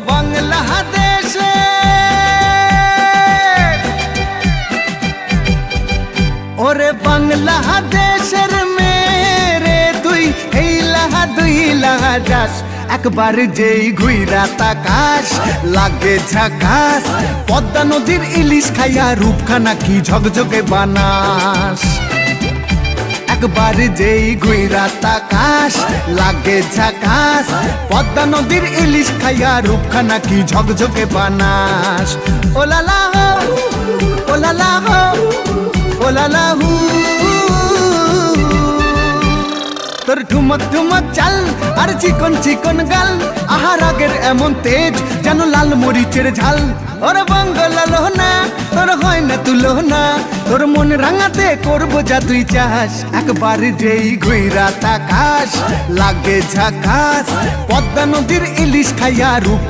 বাংলাদেশে ওরে বাংলাদেশের মেরে তুই দুই লাহা যাস একবার যেই ঘুইরা তাকাস লাগে ঝাকাস পদ্মা নদীর ইলিশ খাইয়া রূপখানা কি ঝকঝকে বানাস একবার যেই ঘুইরা তাকাস লাগে ঝাকাস পদ্মা নদীর ইলিশ খাইয়া রূপখানা কি ঝকঝকে বানাস ওলালা হো ওলালা হো ওলালা হু তোর ঠুমক ঠুমক চাল আর চিকন চিকন গাল আহার আগের এমন তেজ যেন লাল মরিচের ঝাল ওর বঙ্গলালো না তোর হয় না তুলো না তোর মন রাঙাতে করবো যা তুই চাস একবার যেই ঘুইরা তাকাস লাগে ঝাকাস পদ্মা নদীর ইলিশ খাইয়া রূপ